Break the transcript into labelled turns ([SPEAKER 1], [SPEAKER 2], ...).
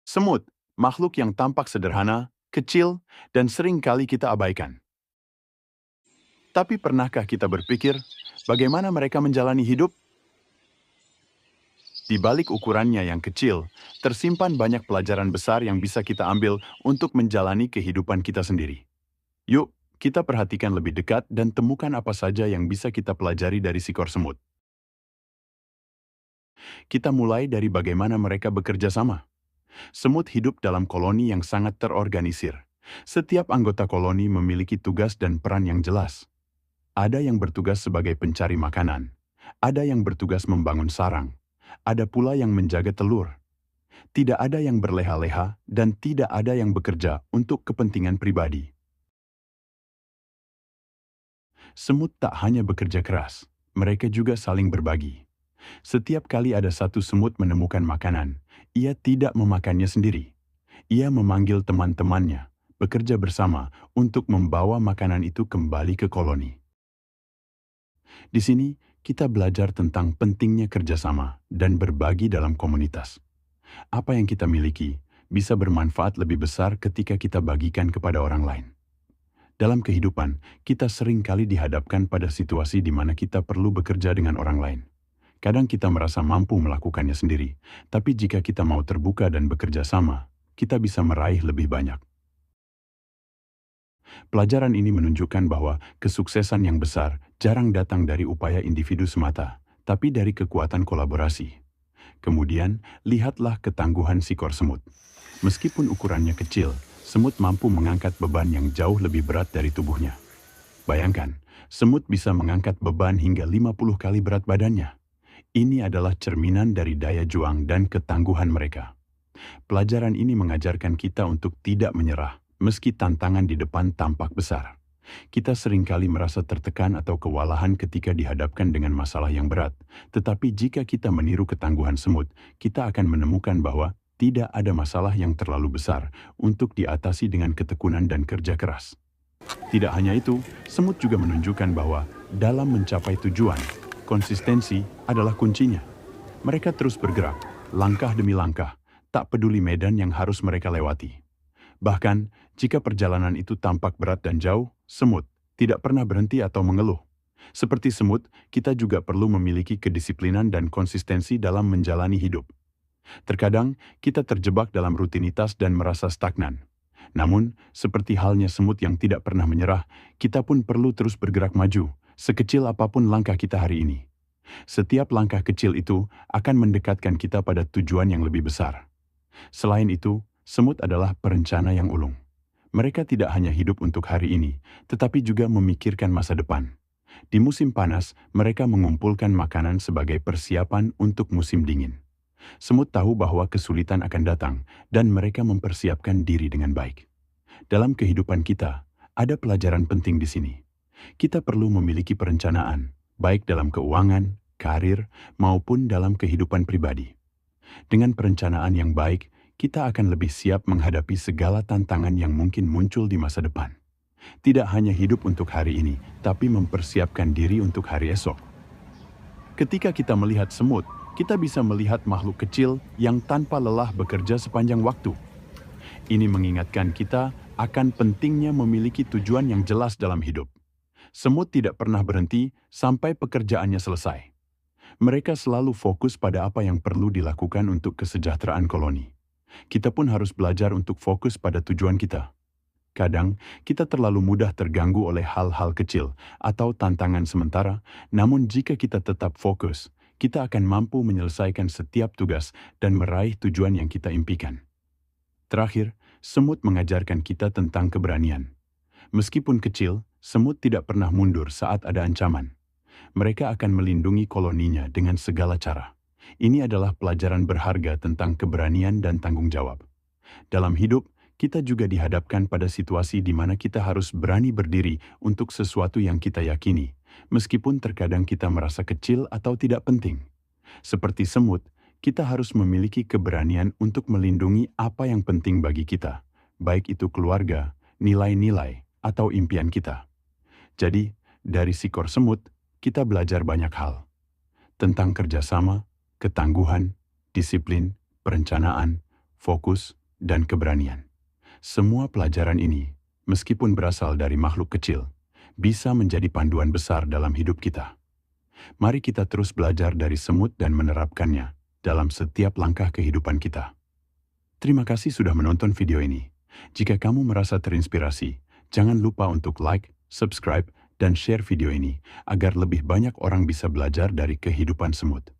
[SPEAKER 1] Semut, makhluk yang tampak sederhana, kecil, dan sering kali kita abaikan. Tapi pernahkah kita berpikir, bagaimana mereka menjalani hidup? Di balik ukurannya yang kecil, tersimpan banyak pelajaran besar yang bisa kita ambil untuk menjalani kehidupan kita sendiri. Yuk, kita perhatikan lebih dekat dan temukan apa saja yang bisa kita pelajari dari sikor semut. Kita mulai dari bagaimana mereka bekerja sama. Semut hidup dalam koloni yang sangat terorganisir. Setiap anggota koloni memiliki tugas dan peran yang jelas. Ada yang bertugas sebagai pencari makanan, ada yang bertugas membangun sarang, ada pula yang menjaga telur. Tidak ada yang berleha-leha dan tidak ada yang bekerja untuk kepentingan pribadi. Semut tak hanya bekerja keras, mereka juga saling berbagi. Setiap kali ada satu semut menemukan makanan, ia tidak memakannya sendiri. Ia memanggil teman-temannya, bekerja bersama untuk membawa makanan itu kembali ke koloni. Di sini, kita belajar tentang pentingnya kerjasama dan berbagi dalam komunitas. Apa yang kita miliki bisa bermanfaat lebih besar ketika kita bagikan kepada orang lain. Dalam kehidupan, kita sering kali dihadapkan pada situasi di mana kita perlu bekerja dengan orang lain. Kadang kita merasa mampu melakukannya sendiri, tapi jika kita mau terbuka dan bekerja sama, kita bisa meraih lebih banyak. Pelajaran ini menunjukkan bahwa kesuksesan yang besar jarang datang dari upaya individu semata, tapi dari kekuatan kolaborasi. Kemudian, lihatlah ketangguhan sikor semut. Meskipun ukurannya kecil, semut mampu mengangkat beban yang jauh lebih berat dari tubuhnya. Bayangkan, semut bisa mengangkat beban hingga 50 kali berat badannya. Ini adalah cerminan dari daya juang dan ketangguhan mereka. Pelajaran ini mengajarkan kita untuk tidak menyerah, meski tantangan di depan tampak besar. Kita seringkali merasa tertekan atau kewalahan ketika dihadapkan dengan masalah yang berat. Tetapi jika kita meniru ketangguhan semut, kita akan menemukan bahwa tidak ada masalah yang terlalu besar untuk diatasi dengan ketekunan dan kerja keras. Tidak hanya itu, semut juga menunjukkan bahwa dalam mencapai tujuan, konsistensi adalah kuncinya. Mereka terus bergerak, langkah demi langkah, tak peduli medan yang harus mereka lewati. Bahkan, jika perjalanan itu tampak berat dan jauh, semut tidak pernah berhenti atau mengeluh. Seperti semut, kita juga perlu memiliki kedisiplinan dan konsistensi dalam menjalani hidup. Terkadang, kita terjebak dalam rutinitas dan merasa stagnan. Namun, seperti halnya semut yang tidak pernah menyerah, kita pun perlu terus bergerak maju, sekecil apapun langkah kita hari ini. Setiap langkah kecil itu akan mendekatkan kita pada tujuan yang lebih besar. Selain itu, semut adalah perencana yang ulung. Mereka tidak hanya hidup untuk hari ini, tetapi juga memikirkan masa depan. Di musim panas, mereka mengumpulkan makanan sebagai persiapan untuk musim dingin. Semut tahu bahwa kesulitan akan datang, dan mereka mempersiapkan diri dengan baik. Dalam kehidupan kita, ada pelajaran penting di sini. Kita perlu memiliki perencanaan, baik dalam keuangan, karir, maupun dalam kehidupan pribadi. Dengan perencanaan yang baik, kita akan lebih siap menghadapi segala tantangan yang mungkin muncul di masa depan. Tidak hanya hidup untuk hari ini, tapi mempersiapkan diri untuk hari esok. Ketika kita melihat semut, kita bisa melihat makhluk kecil yang tanpa lelah bekerja sepanjang waktu. Ini mengingatkan kita akan pentingnya memiliki tujuan yang jelas dalam hidup. Semut tidak pernah berhenti sampai pekerjaannya selesai. Mereka selalu fokus pada apa yang perlu dilakukan untuk kesejahteraan koloni. Kita pun harus belajar untuk fokus pada tujuan kita. Kadang, kita terlalu mudah terganggu oleh hal-hal kecil atau tantangan sementara, namun jika kita tetap fokus, kita akan mampu menyelesaikan setiap tugas dan meraih tujuan yang kita impikan. Terakhir, semut mengajarkan kita tentang keberanian. Meskipun kecil, semut tidak pernah mundur saat ada ancaman. Mereka akan melindungi koloninya dengan segala cara. Ini adalah pelajaran berharga tentang keberanian dan tanggung jawab. Dalam hidup, kita juga dihadapkan pada situasi di mana kita harus berani berdiri untuk sesuatu yang kita yakini, meskipun terkadang kita merasa kecil atau tidak penting. Seperti semut, kita harus memiliki keberanian untuk melindungi apa yang penting bagi kita, baik itu keluarga, nilai-nilai, atau impian kita. Jadi, dari sikor semut, kita belajar banyak hal. Tentang kerjasama, ketangguhan, disiplin, perencanaan, fokus, dan keberanian. Semua pelajaran ini, meskipun berasal dari makhluk kecil, bisa menjadi panduan besar dalam hidup kita. Mari kita terus belajar dari semut dan menerapkannya dalam setiap langkah kehidupan kita. Terima kasih sudah menonton video ini. Jika kamu merasa terinspirasi, jangan lupa untuk like, subscribe, dan share video ini agar lebih banyak orang bisa belajar dari kehidupan semut.